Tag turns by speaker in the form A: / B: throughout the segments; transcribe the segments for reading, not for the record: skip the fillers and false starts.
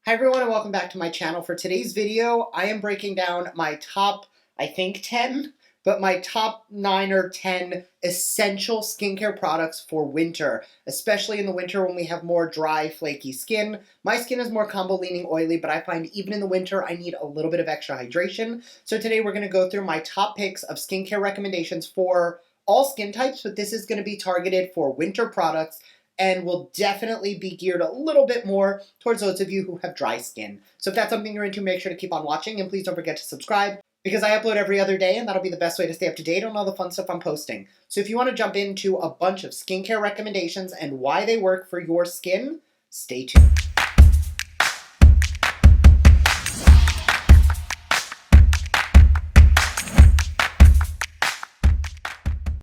A: Hi everyone and welcome back to my channel. For today's video, I am breaking down my top, I think 10, but my top 9 or 10 essential skincare products for winter, especially in the winter when we have more dry, flaky skin. My skin is more combo leaning oily, but I find even in the winter I need a little bit of extra hydration. So today we're going to go through my top picks of skincare recommendations for all skin types, but this is going to be targeted for winter products and will definitely be geared a little bit more towards those of you who have dry skin. So if that's something you're into, make sure to keep on watching, and please don't forget to subscribe because I upload every other day and that'll be the best way to stay up to date on all the fun stuff I'm posting. So if you want to jump into a bunch of skincare recommendations and why they work for your skin, stay tuned.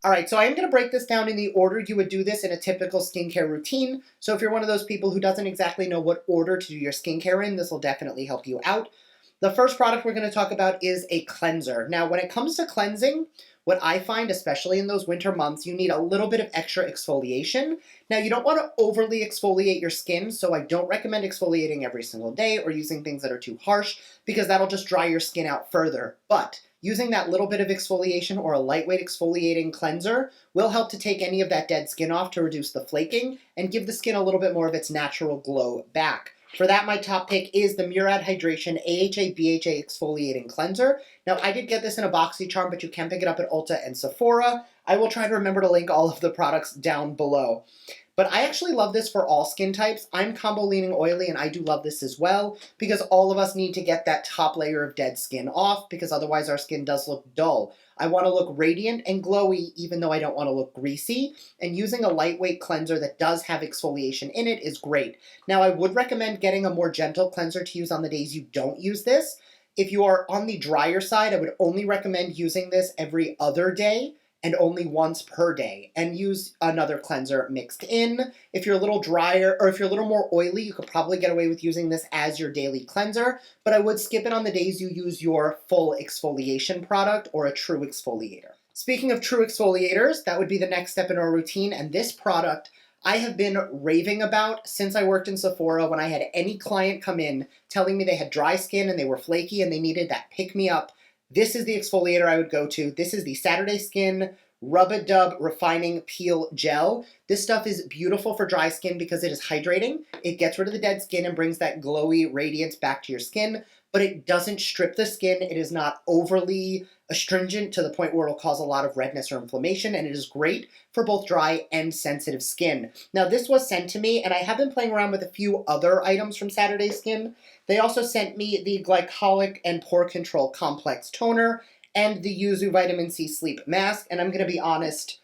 A: All right, so I am going to break this down in the order you would do this in a typical skincare routine. So if you're one of those people who doesn't exactly know what order to do your skincare in, this will definitely help you out. The first product we're going to talk about is a cleanser. Now, when it comes to cleansing, what I find, especially in those winter months, you need a little bit of extra exfoliation. Now, you don't want to overly exfoliate your skin, so I don't recommend exfoliating every single day or using things that are too harsh because that'll just dry your skin out further. But using that little bit of exfoliation or a lightweight exfoliating cleanser will help to take any of that dead skin off to reduce the flaking and give the skin a little bit more of its natural glow back. For that, my top pick is the Murad Hydration AHA BHA Exfoliating Cleanser. Now, I did get this in a BoxyCharm, but you can pick it up at Ulta and Sephora. I will try to remember to link all of the products down below. But I actually love this for all skin types. I'm combo leaning oily and I do love this as well because all of us need to get that top layer of dead skin off because otherwise our skin does look dull. I want to look radiant and glowy even though I don't want to look greasy, and using a lightweight cleanser that does have exfoliation in it is great. Now, I would recommend getting a more gentle cleanser to use on the days you don't use this. If you are on the drier side, I would only recommend using this every other day and only once per day, and use another cleanser mixed in. If you're a little drier, or if you're a little more oily, you could probably get away with using this as your daily cleanser, but I would skip it on the days you use your full exfoliation product or a true exfoliator. Speaking of true exfoliators, that would be the next step in our routine, and this product I have been raving about since I worked in Sephora when I had any client come in telling me they had dry skin and they were flaky and they needed that pick-me-up. This is the exfoliator I would go to. This is the Saturday Skin Rub-A-Dub Refining Peel Gel. This stuff is beautiful for dry skin because it is hydrating. It gets rid of the dead skin and brings that glowy radiance back to your skin, but it doesn't strip the skin. It is not overly astringent to the point where it'll cause a lot of redness or inflammation, and it is great for both dry and sensitive skin. Now, this was sent to me, and I have been playing around with a few other items from Saturday Skin. They also sent me the Glycolic and Pore Control Complex Toner and the Yuzu Vitamin C Sleep Mask, and I'm going to be honest,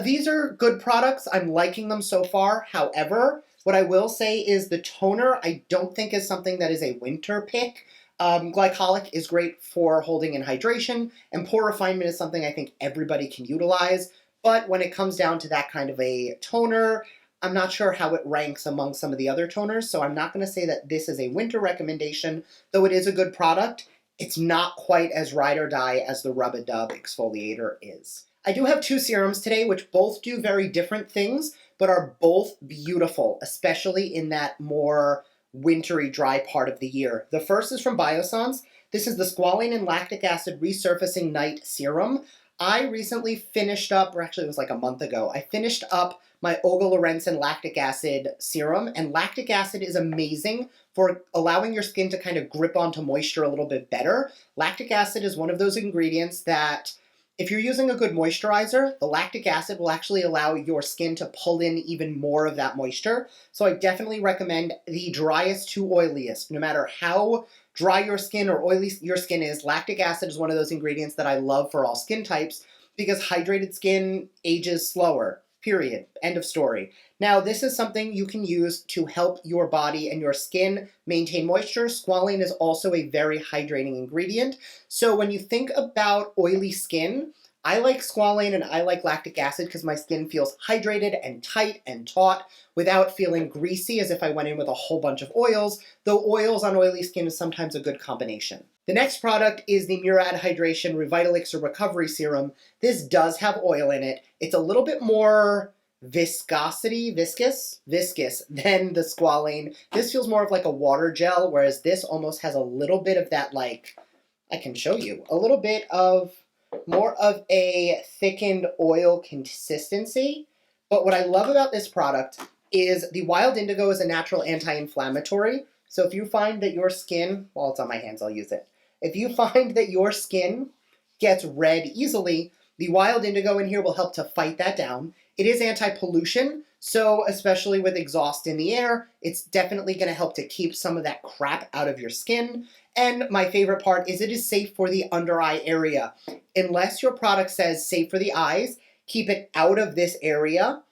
A: these are good products. I'm liking them so far. However, what I will say is the toner I don't think is something that is a winter pick. Glycolic is great for holding in hydration, and pore refinement is something I think everybody can utilize. But when it comes down to that kind of a toner, I'm not sure how it ranks among some of the other toners, so I'm not going to say that this is a winter recommendation, though it is a good product. It's not quite as ride or die as the Rub-A-Dub exfoliator is. I do have two serums today, which both do very different things, but are both beautiful, especially in that more wintry, dry part of the year. The first is from Biossance. This is the Squalane and Lactic Acid Resurfacing Night Serum. I recently finished up, or actually it was like a month ago, I finished up my Olga Lorenzen Lactic Acid Serum, and lactic acid is amazing for allowing your skin to kind of grip onto moisture a little bit better. Lactic acid is one of those ingredients that if you're using a good moisturizer, the lactic acid will actually allow your skin to pull in even more of that moisture. So I definitely recommend the driest to oiliest. No matter how dry your skin or oily your skin is, lactic acid is one of those ingredients that I love for all skin types because hydrated skin ages slower. Period. End of story. Now, this is something you can use to help your body and your skin maintain moisture. Squalane is also a very hydrating ingredient. So when you think about oily skin, I like squalane and I like lactic acid because my skin feels hydrated and tight and taut without feeling greasy as if I went in with a whole bunch of oils, though oils on oily skin is sometimes a good combination. The next product is the Murad Hydration Revitalixer Recovery Serum. This does have oil in it. It's a little bit more viscous than the squalane. This feels more of like a water gel, whereas this almost has a little bit of that, like, I can show you, a little bit of more of a thickened oil consistency. But what I love about this product is the wild indigo is a natural anti-inflammatory. So if you find that your skin, while it's on my hands, I'll use it. If you find that your skin gets red easily, the wild indigo in here will help to fight that down. It is anti-pollution, so especially with exhaust in the air, it's definitely going to help to keep some of that crap out of your skin. And my favorite part is it is safe for the under eye area. Unless your product says safe for the eyes, keep it out of this area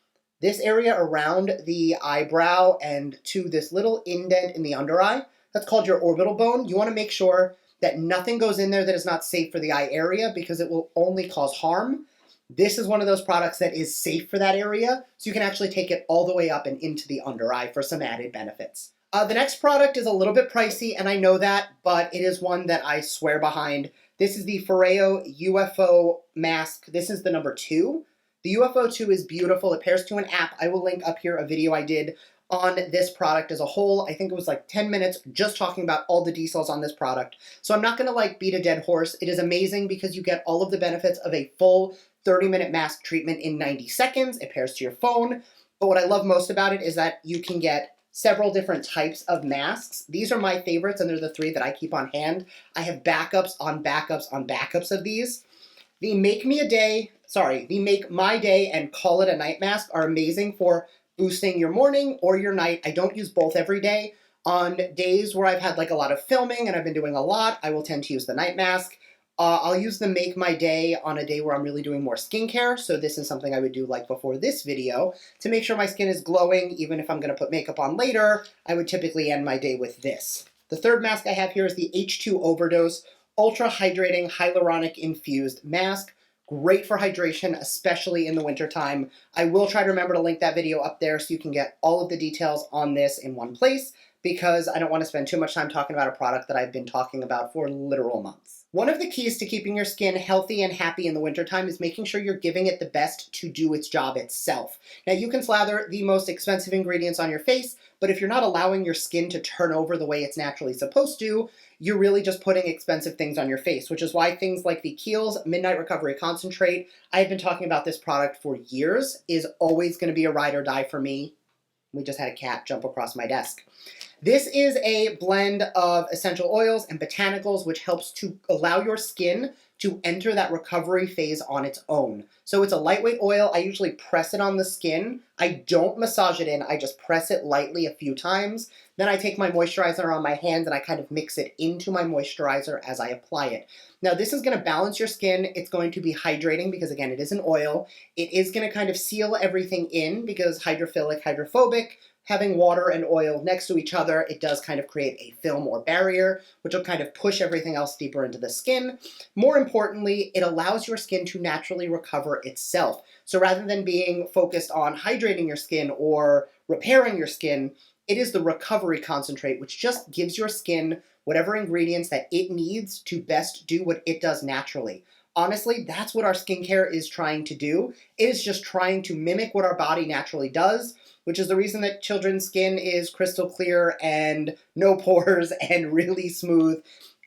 A: around the eyebrow and to this little indent in the under eye. That's called your orbital bone. You want to make sure that nothing goes in there that is not safe for the eye area because it will only cause harm. This is one of those products that is safe for that area, so you can actually take it all the way up and into the under eye for some added benefits. The next product is a little bit pricey, and I know that, but it is one that I swear behind. This is the Foreo UFO mask. This is the number 2. The UFO 2 is beautiful. It pairs to an app. I will link up here a video I did on this product as a whole. I think it was like 10 minutes just talking about all the details on this product. So I'm not going to like beat a dead horse. It is amazing because you get all of the benefits of a full 30-minute mask treatment in 90 seconds. It pairs to your phone. But what I love most about it is that you can get several different types of masks. These are my favorites, and they're the 3 that I keep on hand. I have backups on backups on backups of these. The Make My Day and Call It a Night mask are amazing for boosting your morning or your night. I don't use both every day. On days where I've had like a lot of filming and I've been doing a lot, I will tend to use the night mask. I'll use the Make My Day on a day where I'm really doing more skincare, so this is something I would do like before this video to make sure my skin is glowing. Even if I'm going to put makeup on later, I would typically end my day with this. The third mask I have here is the H2 Overdose Ultra Hydrating Hyaluronic Infused Mask. Great for hydration, especially in the wintertime. I will try to remember to link that video up there so you can get all of the details on this in one place, because I don't want to spend too much time talking about a product that I've been talking about for literal months. One of the keys to keeping your skin healthy and happy in the wintertime is making sure you're giving it the best to do its job itself. Now, you can slather the most expensive ingredients on your face, but if you're not allowing your skin to turn over the way it's naturally supposed to, you're really just putting expensive things on your face, which is why things like the Kiehl's Midnight Recovery Concentrate, I've been talking about this product for years, is always going to be a ride or die for me. We just had a cat jump across my desk. This is a blend of essential oils and botanicals, which helps to allow your skin to enter that recovery phase on its own. So it's a lightweight oil. I usually press it on the skin. I don't massage it in. I just press it lightly a few times. Then I take my moisturizer on my hands and I kind of mix it into my moisturizer as I apply it. Now, this is going to balance your skin. It's going to be hydrating because, again, it is an oil. It is going to kind of seal everything in because hydrophilic, hydrophobic, having water and oil next to each other, it does kind of create a film or barrier, which will kind of push everything else deeper into the skin. More importantly, it allows your skin to naturally recover itself. So rather than being focused on hydrating your skin or repairing your skin, it is the recovery concentrate, which just gives your skin whatever ingredients that it needs to best do what it does naturally. Honestly, that's what our skincare is trying to do. It is just trying to mimic what our body naturally does, which is the reason that children's skin is crystal clear and no pores and really smooth.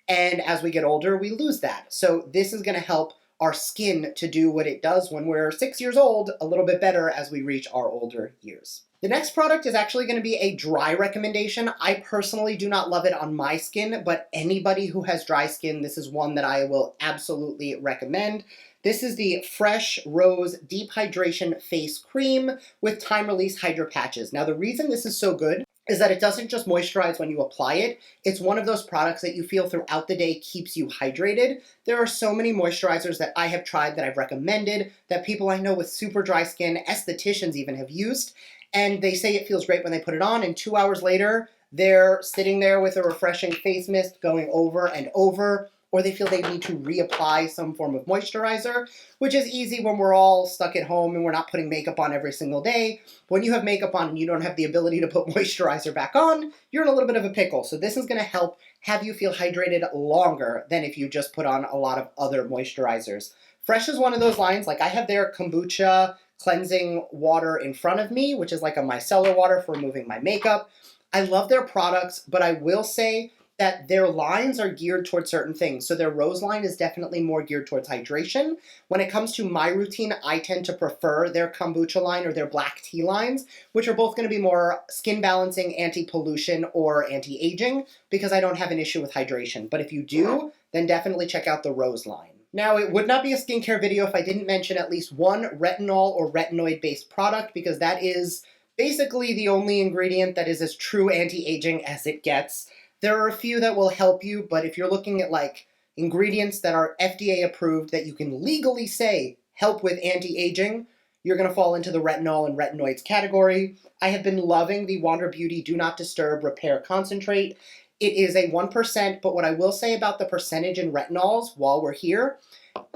A: And as we get older, we lose that. So this is going to help our skin to do what it does when we're 6 years old, a little bit better as we reach our older years. The next product is actually going to be a dry recommendation. I personally do not love it on my skin, but anybody who has dry skin, this is one that I will absolutely recommend. This is the Fresh Rose Deep Hydration Face Cream with time-release hydro patches. Now, the reason this is so good is that it doesn't just moisturize when you apply it. It's one of those products that you feel throughout the day keeps you hydrated. There are so many moisturizers that I have tried, that I've recommended, that people I know with super dry skin, estheticians even, have used, and they say it feels great when they put it on, and 2 hours later, they're sitting there with a refreshing face mist going over and over, or they feel they need to reapply some form of moisturizer, which is easy when we're all stuck at home and we're not putting makeup on every single day. When you have makeup on and you don't have the ability to put moisturizer back on, you're in a little bit of a pickle. So this is going to help have you feel hydrated longer than if you just put on a lot of other moisturizers. Fresh is one of those lines, like I have their kombucha cleansing water in front of me, which is like a micellar water for removing my makeup. I love their products, but I will say that their lines are geared towards certain things. So their rose line is definitely more geared towards hydration. When it comes to my routine, I tend to prefer their kombucha line or their black tea lines, which are both going to be more skin balancing, anti-pollution, or anti-aging, because I don't have an issue with hydration. But if you do, then definitely check out the rose line. Now, it would not be a skincare video if I didn't mention at least one retinol or retinoid-based product, because that is basically the only ingredient that is as true anti-aging as it gets. There are a few that will help you, but if you're looking at like ingredients that are FDA approved that you can legally say help with anti-aging, you're going to fall into the retinol and retinoids category. I have been loving the Wander Beauty Do Not Disturb Repair Concentrate. It is a 1%, but what I will say about the percentage in retinols while we're here,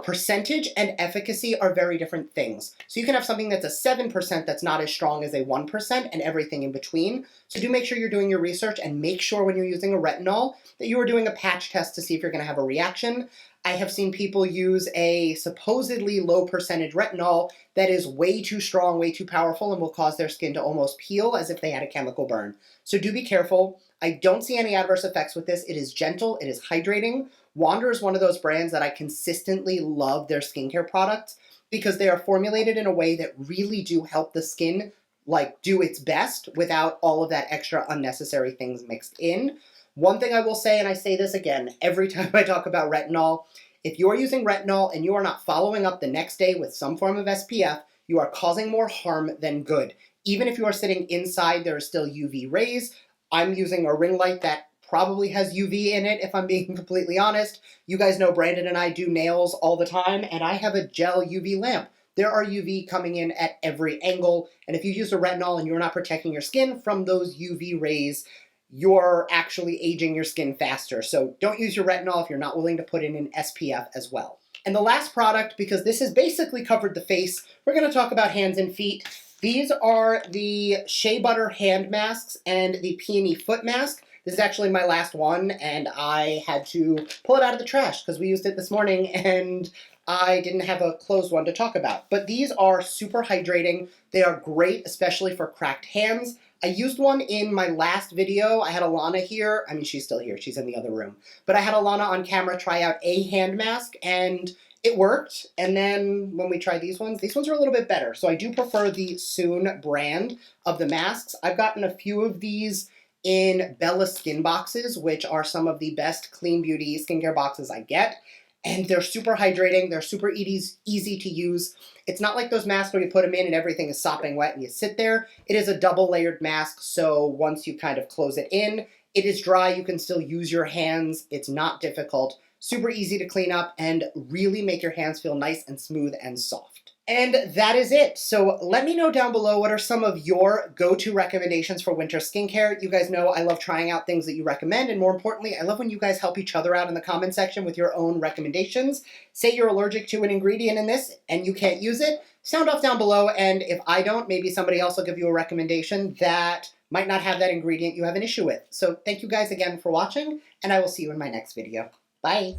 A: percentage and efficacy are very different things. So you can have something that's a 7% that's not as strong as a 1% and everything in between. So do make sure you're doing your research and make sure when you're using a retinol that you are doing a patch test to see if you're going to have a reaction. I have seen people use a supposedly low percentage retinol that is way too strong, way too powerful, and will cause their skin to almost peel as if they had a chemical burn. So do be careful. I don't see any adverse effects with this. It is gentle, it is hydrating. Wander is one of those brands that I consistently love their skincare products because they are formulated in a way that really do help the skin like do its best without all of that extra unnecessary things mixed in. One thing I will say, and I say this again every time I talk about retinol, if you're using retinol and you are not following up the next day with some form of SPF, you are causing more harm than good. Even if you are sitting inside, there are still UV rays. I'm using a ring light that probably has UV in it, if I'm being completely honest. You guys know Brandon and I do nails all the time, and I have a gel UV lamp. There are UV coming in at every angle, and if you use a retinol and you're not protecting your skin from those UV rays, you're actually aging your skin faster. So don't use your retinol if you're not willing to put in an SPF as well. And the last product, because this has basically covered the face, we're going to talk about hands and feet. These are the Shea Butter hand masks and the Peony foot mask. This is actually my last one, and I had to pull it out of the trash because we used it this morning and I didn't have a closed one to talk about. But these are super hydrating. They are great, especially for cracked hands. I used one in my last video. I had Alana here. I mean, she's still here. She's in the other room. But I had Alana on camera try out a hand mask, and it worked. And then when we tried these ones are a little bit better. So I do prefer the Soon brand of the masks. I've gotten a few of these in Bella Skin boxes, which are some of the best clean beauty skincare boxes I get. And they're super hydrating. They're super easy to use. It's not like those masks where you put them in and everything is sopping wet and you sit there. It is a double layered mask, so once you kind of close it in, it is dry. You can still use your hands. It's not difficult. Super easy to clean up and really make your hands feel nice and smooth and soft. And that is it. So let me know down below what are some of your go-to recommendations for winter skincare. You guys know I love trying out things that you recommend, and more importantly, I love when you guys help each other out in the comment section with your own recommendations. Say you're allergic to an ingredient in this and you can't use it, sound off down below, and if I don't, maybe somebody else will give you a recommendation that might not have that ingredient you have an issue with. So thank you guys again for watching, and I will see you in my next video. Bye!